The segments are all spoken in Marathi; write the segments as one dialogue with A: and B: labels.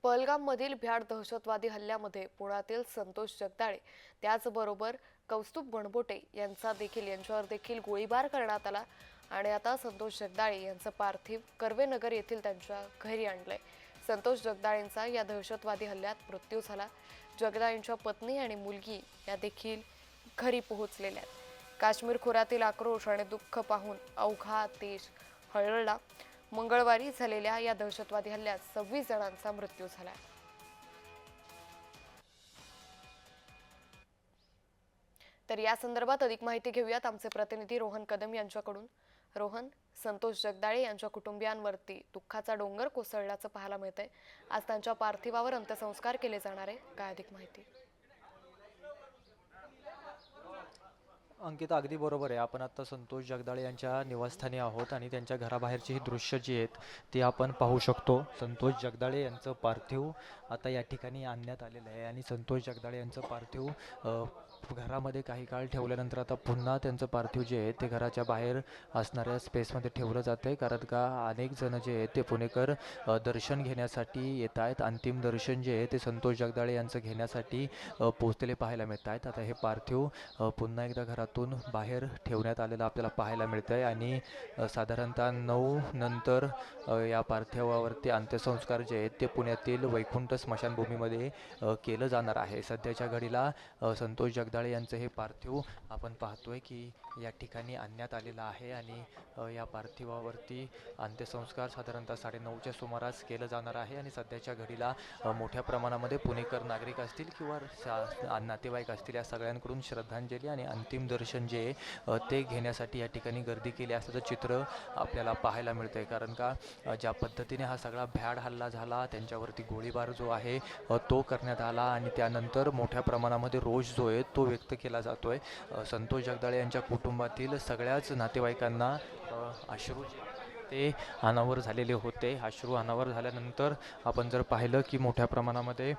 A: पहलगाममधील भ्याड दहशतवादी हल्ल्यामध्ये पुण्यातील संतोष जगदाळे त्याचबरोबर कौस्तुभ बनबोटे यांच्यावर देखील गोळीबार करण्यात आला आणि आता संतोष जगदाळे यांचं पार्थिव कर्वेनगर येथील त्यांच्या घरी आणलंय. संतोष जगदाळेंचा या दहशतवादी हल्ल्यात मृत्यू झाला. जगदाळेंच्या पत्नी आणि मुलगी या देखील घरी पोहोचलेल्या आहेत. काश्मीर खोऱ्यातील आक्रोश आणि दुःख पाहून अवघा देश हळहळला. मंगळवारी झालेल्या या दहशतवादी हल्ल्यात 26 जणांचा मृत्यू झाला. तर या संदर्भात अधिक माहिती घेऊयात आमचे प्रतिनिधी रोहन कदम यांच्याकडून. रोहन, संतोष जगदाळे यांच्या कुटुंबियांवरती दुःखाचा डोंगर कोसळल्याचं पाहायला मिळतंय. आज त्यांच्या पार्थिवावर अंत्यसंस्कार केले जाणार आहे. काय अधिक माहिती?
B: अंकिता, अगदी बरोबर आहे. आपण आता संतोष जगदाळे यांच्या निवासस्थानी आहोत आणि त्यांच्या घराबाहेरची ही दृश्य जी आहेत ती आपण पाहू शकतो. संतोष जगदाळे यांचं पार्थिव आता या ठिकाणी आणण्यात आलेलं आहे आणि संतोष जगदाळे यांचं पार्थिव घरामध्ये काही काळ ठेवल्यानंतर आता पुन्हा त्यांचं पार्थिव जे आहे ते घराच्या बाहेर असणाऱ्या स्पेसमध्ये ठेवलं जातं आहे. कारण का अनेक जण जे आहेत ते पुणेकर दर्शन घेण्यासाठी येत आहेत. अंतिम दर्शन जे आहे ते संतोष जगदाळे यांचं घेण्यासाठी पोहोचलेले पाहायला मिळत आहेत. आता हे पार्थिव पुन्हा एकदा घरातून बाहेर ठेवण्यात आलेलं आपल्याला पाहायला मिळतं आहे आणि साधारणतः 9 नंतर या पार्थिवावरती अंत्यसंस्कार जे आहेत ते पुण्यातील वैकुंठ स्मशानभूमीमध्ये केलं जाणार आहे. सध्याच्या घडीला संतोष जगदाळे यांचं हे पार्थिव आपण पाहतोय की या ठिकाणी आणण्यात आलेलं आहे आणि या पार्थिवावरती अंत्यसंस्कार साधारणतः 9:30च्या सुमारास केलं जाणार आहे आणि सध्याच्या घडीला मोठ्या प्रमाणामध्ये पुणेकर नागरिक असतील किंवा नातेवाईक असतील या सगळ्यांकडून श्रद्धांजली आणि अंतिम दर्शन जे आहे ते घेण्यासाठी या ठिकाणी गर्दी केली असल्याचं चित्र आपल्याला पाहायला मिळतं आहे. कारण का ज्या पद्धतीने हा सगळा भ्याड हल्ला झाला, त्यांच्यावरती गोळीबार जो आहे तो करण्यात आला आणि त्यानंतर मोठ्या प्रमाणामध्ये रोष जो आहे तो व्यक्त केला जातो आहे. संतोष जगदाळे यांच्या कुटुंबातील सगळ्याच नातेवाईकांना अश्रू ते अनावर झालेले होते. अश्रू अनावर झाल्यानंतर आपण जर पाहिलं की मोठ्या प्रमाणामध्ये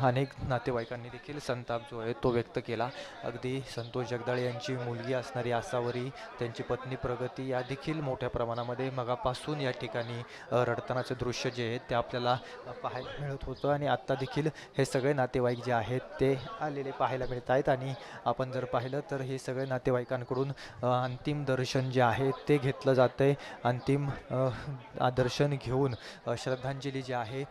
B: अनेक नातेवाईकांनी देखील संताप जो आहे तो व्यक्त केला. अगदी संतोष जगदाळे यांची मुलगी असणारी आसावरी, त्यांची पत्नी प्रगती या देखील मोठ्या प्रमाणामध्ये मगापासून या ठिकाणी रडतानाचं दृश्य जे आहे ते आपल्याला पाहायला मिळत होतं आणि आत्ता देखील हे सगळे नातेवाईक जे आहेत ते आलेले पाहायला मिळत आहेत आणि आपण जर पाहिलं तर हे सगळे नातेवाईकांकडून अंतिम दर्शन जे आहे ते घेतलं जातं आहे. अंतिम दर्शन घेऊन श्रद्धांजली जी आहे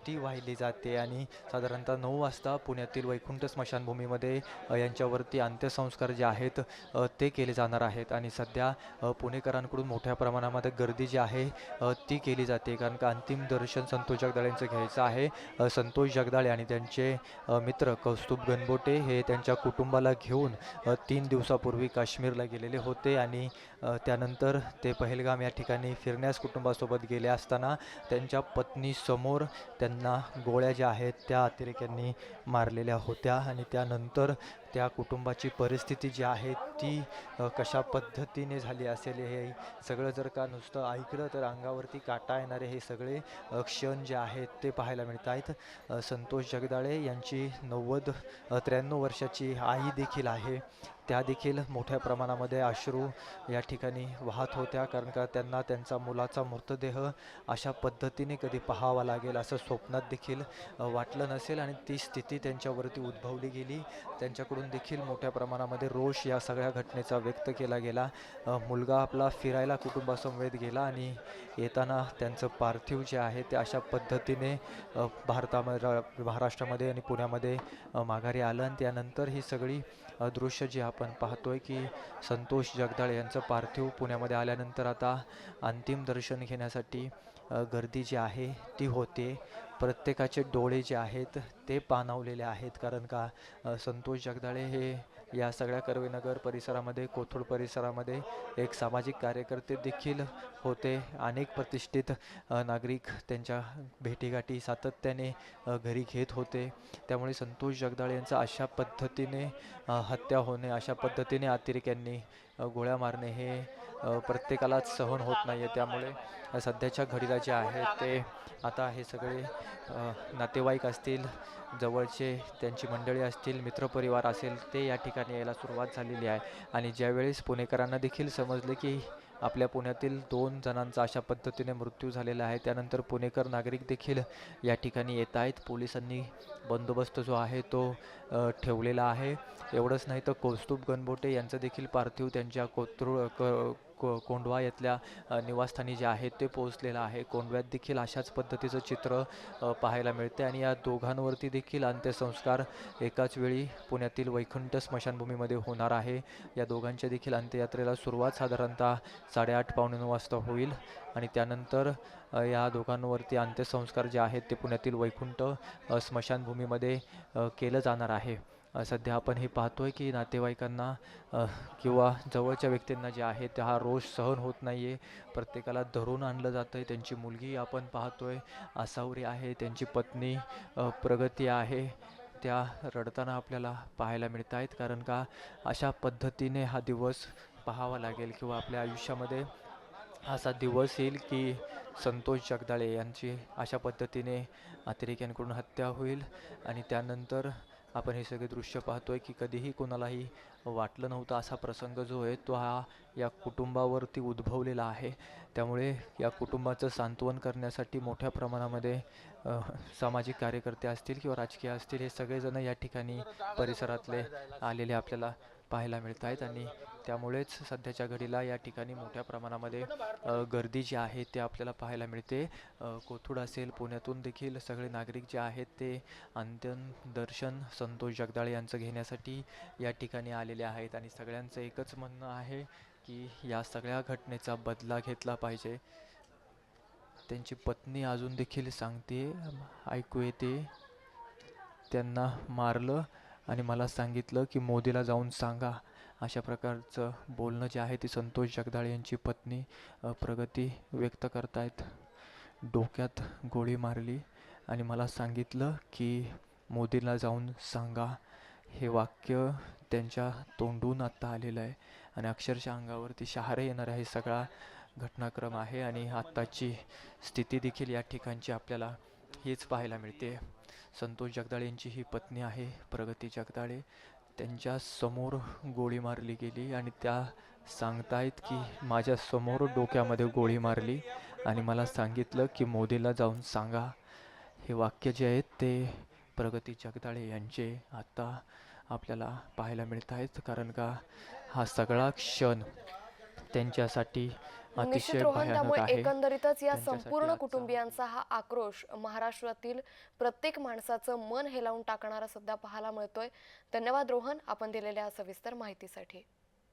B: ती वाहिली जाते आणि साधारणतः 9 वाजता पुण्यातील वैकुंठ स्मशानभूमीमध्ये यांच्यावरती अंत्यसंस्कार जे आहेत ते केले जाणार आहेत आणि सध्या पुणेकरांकडून मोठ्या प्रमाणामध्ये गर्दी जी आहे ती केली जाते. कारण का अंतिम दर्शन संतोष जगदाळेंचं घ्यायचं आहे. संतोष जगदाळे आणि त्यांचे मित्र कौस्तुभ बनबोटे हे त्यांच्या कुटुंबाला घेऊन 3 दिवसापूर्वी काश्मीरला गेलेले होते आणि त्यानंतर ते पहलगाम या ठिकाणी फिरण्यास कुटुंबासोबत गेले असताना त्यांच्या पत्नीसमोर त्यांना गोळ्या ज्या आहेत त्या अतिरेक्यांनी मारलेल्या होत्या आणि त्यानंतर त्या कुटुंबाची परिस्थिती जी आहे ती कशा पद्धतीने झाली असेल हे सगळं जर का नुसतं ऐकलं तर अंगावरती काटा येणारे हे सगळे क्षण जे आहेत ते पाहायला मिळत आहेत. संतोष जगदाळे यांची 93 वर्षाची आई देखील आहे. त्या देखील मोठ्या प्रमाणामध्ये अश्रू या ठिकाणी वाहत होत्या. कारण का त्यांना त्यांचा मुलाचा मृतदेह अशा पद्धतीने कधी पाहावा लागेल असं स्वप्नात देखील वाटलं नसेल आणि ती स्थिती त्यांच्यावरती उद्भवली गेली. त्यांच्याकडून देखील मोठ्या प्रमाणामध्ये रोष या सगळ्या घटनेचा व्यक्त केला गेला. मुलगा आपला फिरायला कुटुंबासमवेत गेला आणि येताना त्यांचं पार्थिव जे आहे ते अशा पद्धतीने महाराष्ट्रामध्ये आणि पुण्यामध्ये माघारी आलं आणि त्यानंतर ही सगळी दृश्य जी आपण पाहतोय की संतोष जगदाळे यांचं पार्थिव पुण्यामध्ये आल्यानंतर आता अंतिम दर्शन घेण्यासाठी गर्दी जी आहे ती होते. प्रत्येकाचे डोळे जे आहेत ते पाणावलेले आहेत. कारण का संतोष जगदाळे हे या सगळ्या कर्वेनगर परिसरामध्ये, कोथरूड परिसरामध्ये एक सामाजिक कार्यकर्ते देखील होते. अनेक प्रतिष्ठित नागरिक त्यांच्या भेटीगाठी सातत्याने घरी घेत होते. त्यामुळे संतोष जगदाळे यांचं अशा पद्धतीने हत्या होणे, अशा पद्धतीने अतिरेक्यांनी गोळ्या मारणे हे प्रत्येकालाच सहन होत नाही आहे. त्यामुळे सध्याच्या घडीला जे आहे ते आता हे सगळे नातेवाईक असतील, जवळचे त्यांची मंडळी असतील, मित्रपरिवार असेल, ते या ठिकाणी यायला सुरुवात झालेली आहे आणि ज्यावेळेस पुणेकरांना देखील समजले की आपल्या पुण्यातील 2 जणांचा अशा पद्धतीने मृत्यू झालेला आहे. त्यानंतर पुणेकर नागरिक देखील या ठिकाणी येत आहेत. पोलिसांनी बंदोबस्त जो आहे तो ठेवलेला आहे. एवढंच नाही तर कौस्तुभ गणबोटे यांचं देखील पार्थिव त्यांच्या कोंढवा येथल्या निवासस्थानी जे आहे ते पोहोचलेलं आहे. कोंढव्यात देखील अशाच पद्धतीचं चित्र पाहायला मिळते आणि या दोघांवरती देखील अंत्यसंस्कार एकाच वेळी पुण्यातील वैकुंठ स्मशानभूमीमध्ये होणार आहे. या दोघांच्या देखील अंत्ययात्रेला सुरुवात साधारणतः 8:30 पावणे 9 वाजता होईल आणि त्यानंतर या दोघांवरती अंत्यसंस्कार जे आहेत ते पुण्यातील वैकुंठ स्मशानभूमीमध्ये केलं जाणार आहे. सध्या आपण हे पाहतोय की नातेवाईकांना किंवा जवळच्या व्यक्तींना जे आहे ते हा रोष सहन होत नाही आहे. प्रत्येकाला धरून आणलं जातं आहे. त्यांची मुलगी आपण पाहतोय आसावरी आहे, त्यांची पत्नी प्रगती आहे, त्या रडताना आपल्याला पाहायला मिळत आहेत. कारण का अशा पद्धतीने हा दिवस पाहावा लागेल किंवा आपल्या आयुष्यामध्ये असा दिवस येईल की संतोष जगदाळे यांची अशा पद्धतीने अतिरेक्यांकडून हत्या होईल आणि त्यानंतर आपण हे सगळे दृश्य पाहतोय की कधीही कोणालाही वाटलं नव्हतं असा प्रसंग जो आहे तो हा या कुटुंबावरती उद्भवलेला आहे. त्यामुळे या कुटुंबाचं सांत्वन करण्यासाठी मोठ्या प्रमाणामध्ये सामाजिक कार्यकर्ते असतील किंवा राजकीय असतील हे सगळेजण या ठिकाणी परिसरातले आलेले आपल्याला पाहायला मिळत आहेत आणि त्यामुळेच सध्याच्या घडीला या ठिकाणी मोठ्या प्रमाणामध्ये गर्दी जी आहे ते आपल्याला पाहायला मिळते. कोथरूड असेल, पुण्यातून देखील सगळे नागरिक जे आहेत ते अंत्यन दर्शन संतोष जगदाळे यांचं घेण्यासाठी या ठिकाणी आलेले आहेत आणि सगळ्यांचं एकच म्हणणं आहे की या सगळ्या घटनेचा बदला घेतला पाहिजे. त्यांची पत्नी अजून देखील सांगते, ऐकू येते, त्यांना मारलं आणि मला सांगितलं की मोदीला जाऊन सांगा. अशा प्रकारचं बोलणं जे आहे ते संतोष जगदाळे यांची पत्नी प्रगती व्यक्त करतायत. डोक्यात गोळी मारली आणि मला सांगितलं की मोदीला जाऊन सांगा. हे वाक्य त्यांच्या तोंडून आत्ता आलेलं आहे आणि अक्षरशः अंगावरती शहारे येणारा हे सगळा घटनाक्रम आहे आणि आत्ताची स्थिती देखील या ठिकाणची आपल्याला हीच पाहायला मिळते. संतोष जगदाळे यांची ही पत्नी आहे प्रगती जगदाळे. त्यांच्या समोर गोळी मारली गेली आणि त्या सांगतायत की माझ्या समोर डोक्यामध्ये गोळी मारली आणि मला सांगितलं की मोदीला जाऊन सांगा. हे वाक्य जे आहेत ते प्रगती जगदाळे यांचे आता आपल्याला पाहायला मिळत आहेत. कारण का हा सगळा क्षण त्यांच्यासाठी
A: निश्चित
B: अतिशय
A: रोहन,
B: भयानक
A: त्यामुळे
B: आहे.
A: एकंदरीतच या
B: त्यांच्यासाठी
A: संपूर्ण
B: आजचा
A: कुटुंबियांचा हा आक्रोश महाराष्ट्रातील प्रत्येक माणसाचं मन हेलावून टाकणारा सध्या पाहायला मिळतोय. धन्यवाद रोहन, आपण दिलेल्या सविस्तर माहितीसाठी.